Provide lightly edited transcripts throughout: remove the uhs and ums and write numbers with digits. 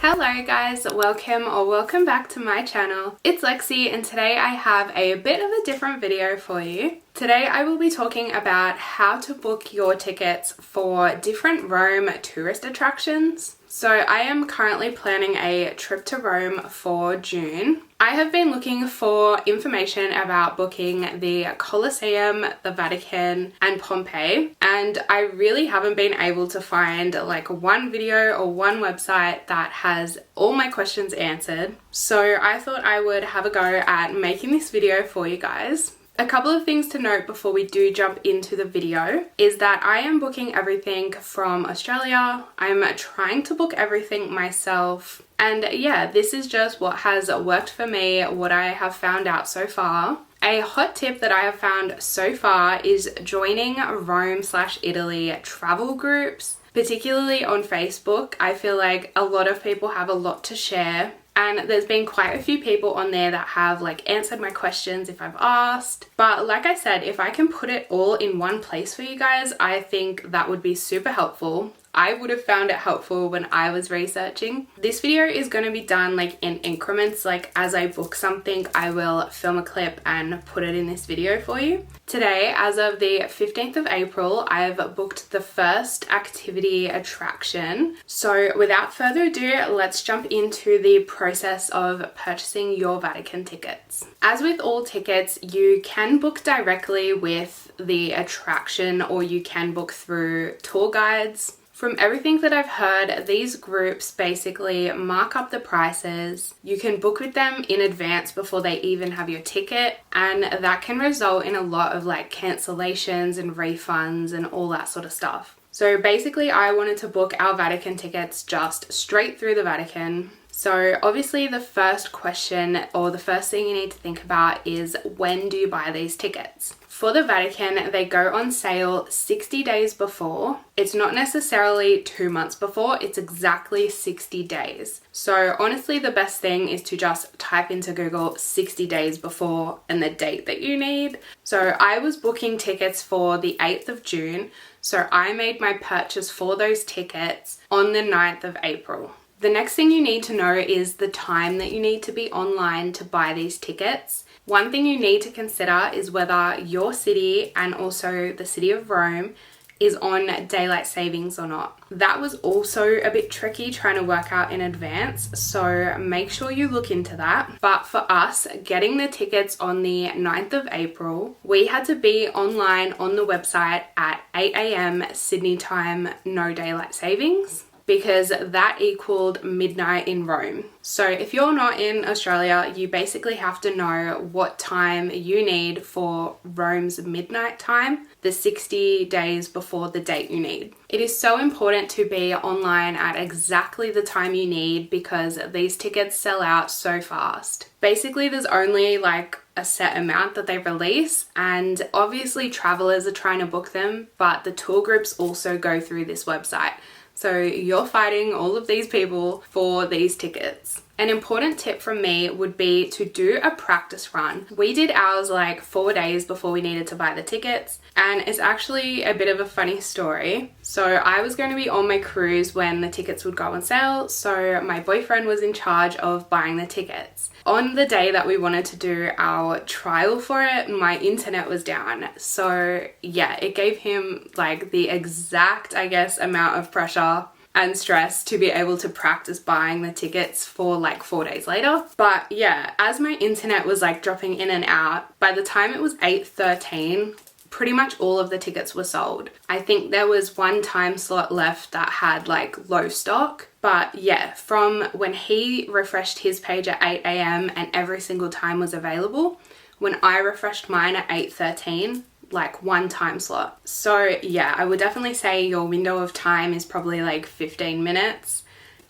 Hello guys, welcome back to my channel. It's Lexi and today I have a bit of a different video for you. Today I will be talking about how to book your tickets for different Rome tourist attractions. So I am currently planning a trip to Rome for June. I have been looking for information about booking the Colosseum, the Vatican, and Pompeii, and I really haven't been able to find like one video or one website that has all my questions answered. So I thought I would have a go at making this video for you guys. A couple of things to note before we do jump into the video is that I am booking everything from Australia. I'm trying to book everything myself. And yeah, this is just what has worked for me, what I have found out so far. A hot tip that I have found so far is joining Rome/Italy travel groups, particularly on Facebook. I feel like a lot of people have a lot to share. And there's been quite a few people on there that have like answered my questions if I've asked. But like I said, if I can put it all in one place for you guys, I think that would be super helpful. I would have found it helpful when I was researching. This video is going to be done like in increments, like as I book something, I will film a clip and put it in this video for you. Today, as of the 15th of April, I've booked the first activity attraction. So without further ado, let's jump into the process of purchasing your Vatican tickets. As with all tickets, you can book directly with the attraction or you can book through tour guides. From everything that I've heard, these groups basically mark up the prices. You can book with them in advance before they even have your ticket, and that can result in a lot of like cancellations and refunds and all that sort of stuff. So basically I wanted to book our Vatican tickets just straight through the Vatican. So obviously the first question or the first thing you need to think about is, when do you buy these tickets? For the Vatican, they go on sale 60 days before. It's not necessarily 2 months before, it's exactly 60 days. So honestly, the best thing is to just type into Google 60 days before and the date that you need. So I was booking tickets for the 8th of June. So I made my purchase for those tickets on the 9th of April. The next thing you need to know is the time that you need to be online to buy these tickets. One thing you need to consider is whether your city and also the city of Rome is on daylight savings or not. That was also a bit tricky trying to work out in advance, so make sure you look into that. But for us, getting the tickets on the 9th of April, we had to be online on the website at 8 a.m. Sydney time, no daylight savings, because that equaled midnight in Rome. So if you're not in Australia, you basically have to know what time you need for Rome's midnight time, the 60 days before the date you need. It is so important to be online at exactly the time you need because these tickets sell out so fast. Basically, there's only like a set amount that they release, and obviously travelers are trying to book them, but the tour groups also go through this website. So you're fighting all of these people for these tickets. An important tip from me would be to do a practice run. We did ours like 4 days before we needed to buy the tickets, and it's actually a bit of a funny story. So I was going to be on my cruise when the tickets would go on sale, so my boyfriend was in charge of buying the tickets. On the day that we wanted to do our trial for it, my internet was down. So yeah, it gave him like the exact, I guess, amount of pressure and stress to be able to practice buying the tickets for like 4 days later. But yeah, as my internet was like dropping in and out, by the time it was 8:13, pretty much all of the tickets were sold. I think there was one time slot left that had like low stock. But yeah, from when he refreshed his page at 8 a.m. and every single time was available, when I refreshed mine at 8:13, like one time slot. So yeah, I would definitely say your window of time is probably like 15 minutes.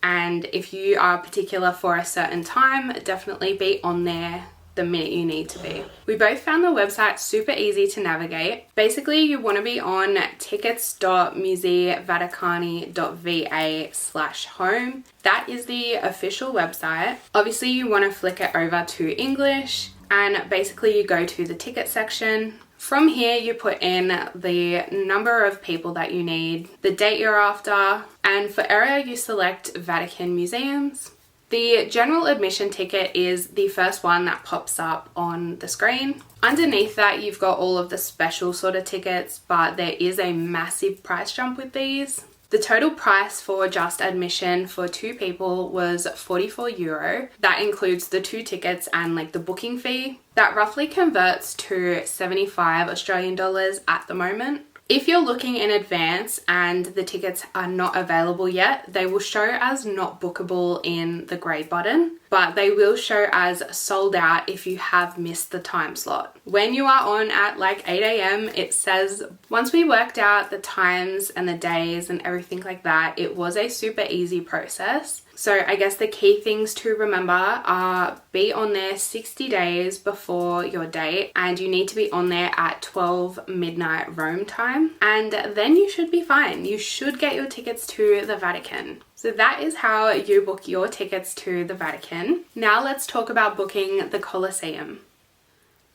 And if you are particular for a certain time, definitely be on there the minute you need to be. We both found the website super easy to navigate. Basically, you want to be on tickets.museivaticani.va/home. That is the official website. Obviously, you want to flick it over to English, and basically you go to the ticket section. From here, you put in the number of people that you need, the date you're after, and for area, you select Vatican museums. The general admission ticket is the first one that pops up on the screen. Underneath that, you've got all of the special sort of tickets, but there is a massive price jump with these. The total price for just admission for 2 people was €44. That includes the 2 tickets and like the booking fee. That roughly converts to 75 Australian dollars at the moment. If you're looking in advance and the tickets are not available yet, they will show as not bookable in the grey button, but they will show as sold out if you have missed the time slot. When you are on at like 8 a.m, it says, once we worked out the times and the days and everything like that, it was a super easy process. So I guess the key things to remember are be on there 60 days before your date, and you need to be on there at 12 midnight Rome time, and then you should be fine. You should get your tickets to the Vatican. So that is how you book your tickets to the Vatican. Now let's talk about booking the Colosseum.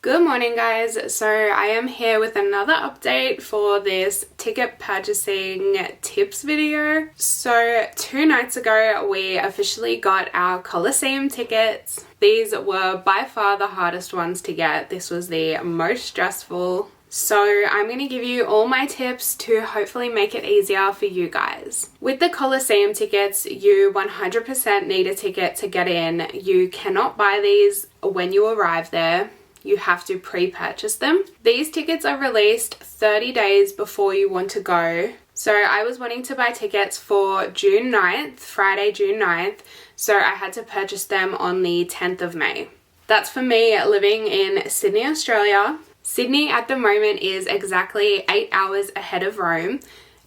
Good morning, guys. So I am here with another update for this ticket purchasing tips video. So 2 nights ago, we officially got our Colosseum tickets. These were by far the hardest ones to get. This was the most stressful. So I'm going to give you all my tips to hopefully make it easier for you guys. With the Colosseum tickets, you 100% need a ticket to get in. You cannot buy these when you arrive there. You have to pre-purchase them. These tickets are released 30 days before you want to go. So I was wanting to buy tickets for June 9th, Friday, June 9th. So I had to purchase them on the 10th of May. That's for me living in Sydney, Australia. Sydney at the moment is exactly 8 hours ahead of Rome.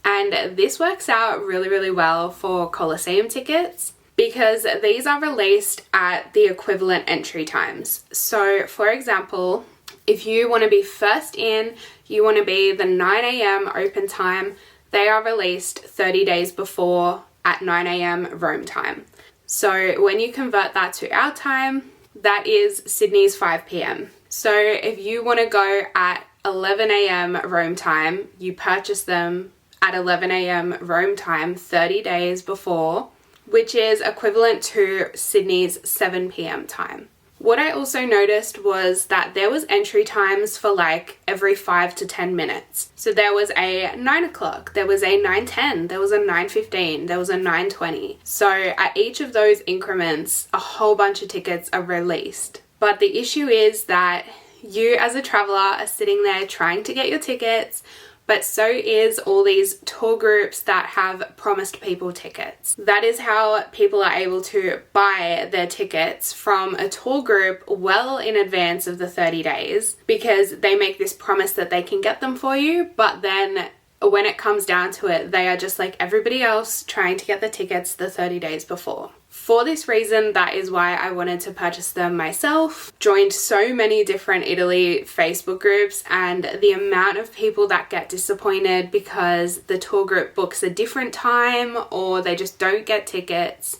And this works out really, really well for Colosseum tickets, because these are released at the equivalent entry times. So for example, if you want to be first in, you want to be the 9 a.m. open time, they are released 30 days before at 9 a.m. Rome time. So when you convert that to our time, that is Sydney's 5 p.m. So if you want to go at 11 a.m. Rome time, you purchase them at 11 a.m. Rome time 30 days before, which is equivalent to Sydney's 7 p.m. time. What I also noticed was that there was entry times for like every 5 to 10 minutes. So there was a 9 o'clock, there was a 9:10, there was a 9:15, there was a 9:20. So at each of those increments, a whole bunch of tickets are released. But the issue is that you as a traveler are sitting there trying to get your tickets, but so is all these tour groups that have promised people tickets. That is how people are able to buy their tickets from a tour group well in advance of the 30 days, because they make this promise that they can get them for you, but then when it comes down to it, they are just like everybody else trying to get the tickets the 30 days before. For this reason, that is why I wanted to purchase them myself. Joined so many different Italy Facebook groups, and the amount of people that get disappointed because the tour group books a different time or they just don't get tickets,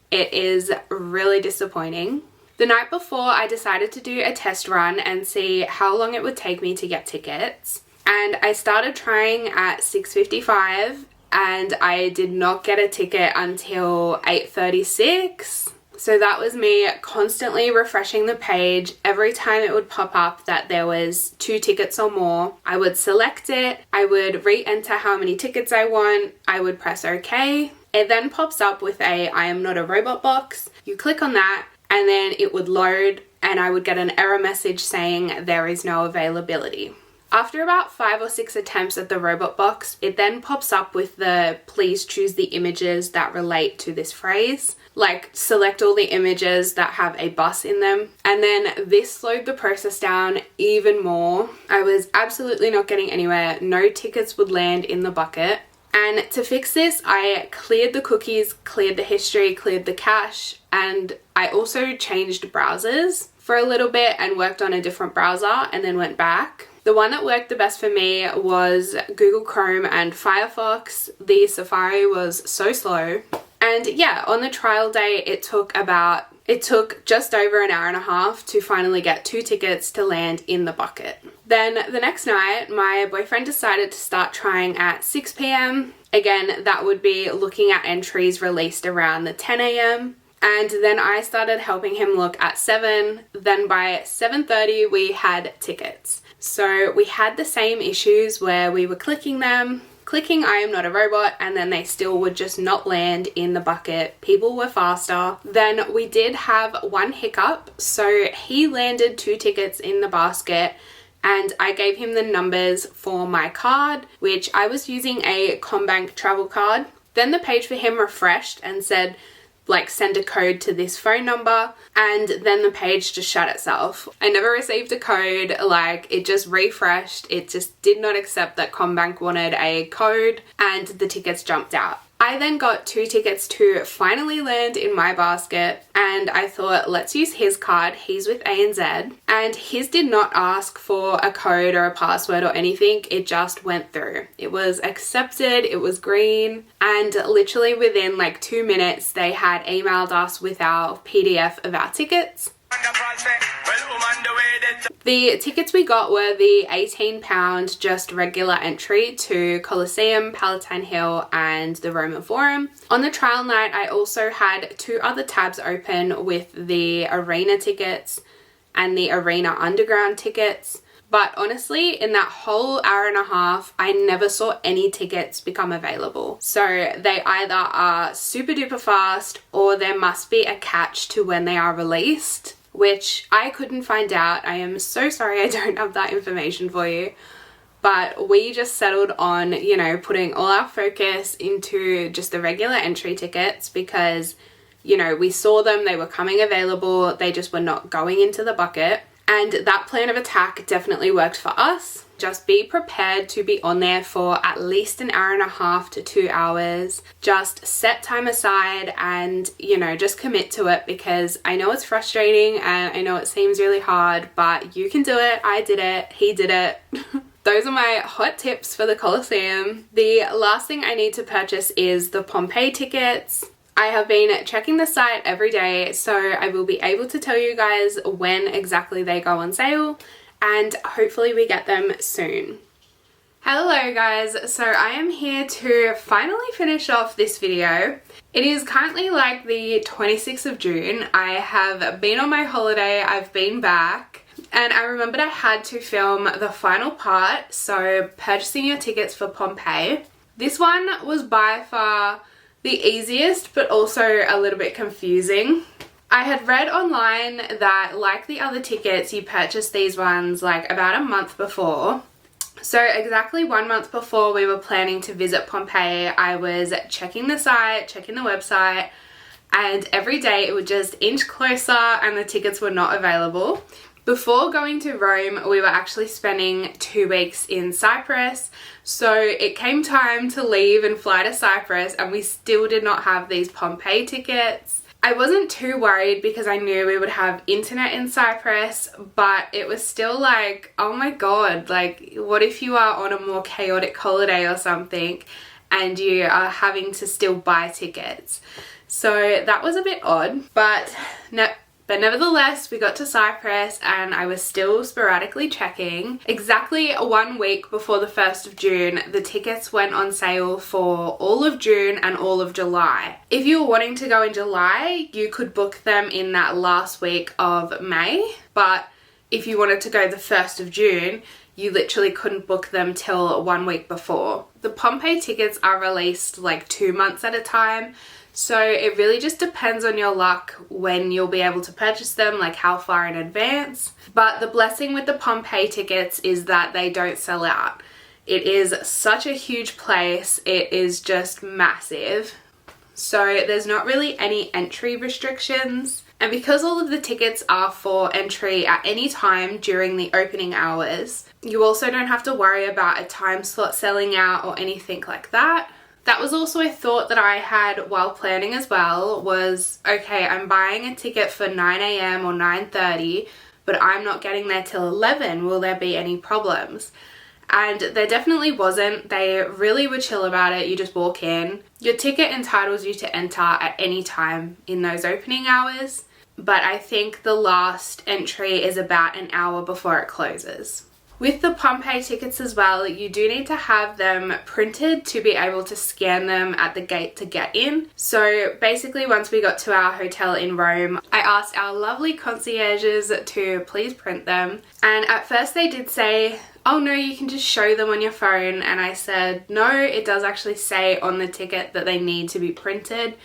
it is really disappointing. The night before, I decided to do a test run and see how long it would take me to get tickets. And I started trying at 6:55. And I did not get a ticket until 8:36. So that was me constantly refreshing the page. Every time it would pop up that there was 2 tickets or more, I would select it. I would re-enter how many tickets I want. I would press OK. It then pops up with a I am not a robot box. You click on that and then it would load, and I would get an error message saying there is no availability. After about 5 or 6 attempts at the robot box, it then pops up with the please choose the images that relate to this phrase. Like select all the images that have a bus in them. And then this slowed the process down even more. I was absolutely not getting anywhere. No tickets would land in the bucket. And to fix this, I cleared the cookies, cleared the history, cleared the cache, and I also changed browsers for a little bit and worked on a different browser and then went back. The one that worked the best for me was Google Chrome and Firefox. The Safari was so slow. And yeah, on the trial day, it took about It took just over an hour and a half to finally get 2 tickets to land in the bucket. Then the next night, my boyfriend decided to start trying at 6 p.m. Again, that would be looking at entries released around the 10 a.m. And then I started helping him look at 7. Then by 7:30 we had tickets. So we had the same issues where we were clicking I am not a robot, and then they still would just not land in the bucket. People were faster. Then we did have one hiccup. So he landed 2 tickets in the basket, and I gave him the numbers for my card, which I was using a CommBank travel card. Then the page for him refreshed and said, like, send a code to this phone number, and then the page just shut itself. I never received a code, like, it just refreshed. It just did not accept that CommBank wanted a code, and the tickets jumped out. I then got 2 tickets to finally land in my basket, and I thought, let's use his card. He's with ANZ, and his did not ask for a code or a password or anything. It just went through. It was accepted, it was green, and literally within like 2 minutes they had emailed us with our PDF of our tickets. The tickets we got were the £18 just regular entry to Colosseum, Palatine Hill and the Roman Forum. On the trial night I also had 2 other tabs open with the arena tickets and the arena underground tickets. But honestly, in that whole hour and a half, I never saw any tickets become available. So they either are super duper fast or there must be a catch to when they are released, which I couldn't find out. I am so sorry I don't have that information for you. But we just settled on, you know, putting all our focus into just the regular entry tickets because, you know, we saw them, they were coming available, they just were not going into the bucket. And that plan of attack definitely worked for us. Just be prepared to be on there for at least an hour and a half to 2 hours. Just set time aside and, you know, just commit to it, because I know it's frustrating and I know it seems really hard, but you can do it. I did it. He did it. Those are my hot tips for the Colosseum. The last thing I need to purchase is the Pompeii tickets. I have been checking the site every day, so I will be able to tell you guys when exactly they go on sale, and hopefully we get them soon. Hello guys, so I am here to finally finish off this video. It is currently like the 26th of June. I have been on my holiday, I've been back, and I remembered I had to film the final part, so purchasing your tickets for Pompeii. This one was by far the easiest, but also a little bit confusing. I had read online that, like the other tickets, you purchase these ones like about a month before. So exactly 1 month before we were planning to visit Pompeii, I was checking the site, checking the website, and every day it would just inch closer and the tickets were not available. Before going to Rome, we were actually spending 2 weeks in Cyprus, so it came time to leave and fly to Cyprus, and we still did not have these Pompeii tickets. I wasn't too worried because I knew we would have internet in Cyprus, but it was still like, oh my god, like what if you are on a more chaotic holiday or something and you are having to still buy tickets? So that was a bit odd, but nevertheless, we got to Cyprus and I was still sporadically checking. Exactly 1 week before the 1st of June, the tickets went on sale for all of June and all of July. If you were wanting to go in July, you could book them in that last week of May, but if you wanted to go the 1st of June, you literally couldn't book them till 1 week before. The Pompeii tickets are released like 2 months at a time, so it really just depends on your luck when you'll be able to purchase them, like how far in advance. But the blessing with the Pompeii tickets is that they don't sell out. It is such a huge place, it is just massive. So there's not really any entry restrictions. And because all of the tickets are for entry at any time during the opening hours, you also don't have to worry about a time slot selling out or anything like that. That was also a thought that I had while planning as well, was, okay, I'm buying a ticket for 9 a.m. or 9:30, but I'm not getting there till 11. Will there be any problems? And there definitely wasn't. They really were chill about it. You just walk in. Your ticket entitles you to enter at any time in those opening hours. but I think the last entry is about an hour before it closes. With the Pompeii tickets as well, you do need to have them printed to be able to scan them at the gate to get in. So basically, once we got to our hotel in Rome, I asked our lovely concierges to please print them. And at first they did say, oh no, you can just show them on your phone. And I said, no, it does actually say on the ticket that they need to be printed.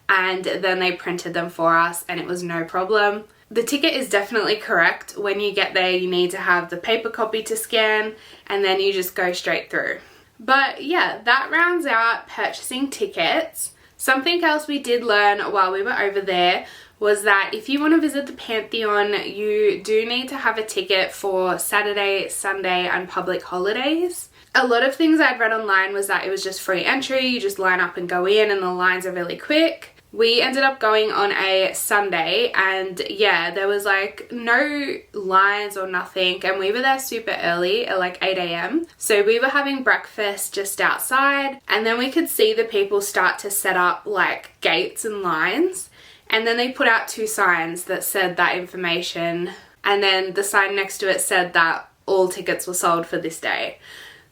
And then they printed them for us and it was no problem. The ticket is definitely correct. When you get there, you need to have the paper copy to scan and then you just go straight through. But yeah, that rounds out purchasing tickets. Something else we did learn while we were over there was that if you want to visit the Pantheon, you do need to have a ticket for Saturday, Sunday and public holidays. A lot of things I'd read online was that it was just free entry, you just line up and go in and the lines are really quick. We ended up going on a Sunday and yeah, there was like no lines or nothing, and we were there super early at like 8 a.m. So we were having breakfast just outside and then we could see the people start to set up like gates and lines, and then they put out 2 signs that said that information, and then the sign next to it said that all tickets were sold for this day.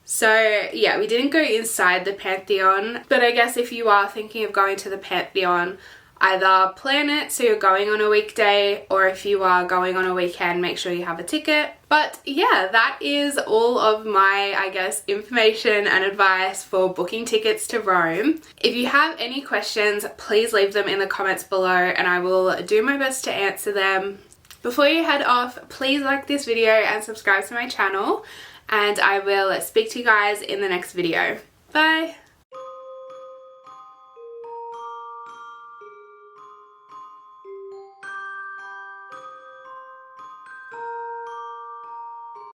So yeah, we didn't go inside the Pantheon, but I guess if you are thinking of going to the Pantheon, either plan it so you're going on a weekday, or if you are going on a weekend, make sure you have a ticket. But yeah, that is all of my, I guess, information and advice for booking tickets to Rome. If you have any questions, please leave them in the comments below and I will do my best to answer them. Before you head off, please like this video and subscribe to my channel. And I will speak to you guys in the next video. Bye!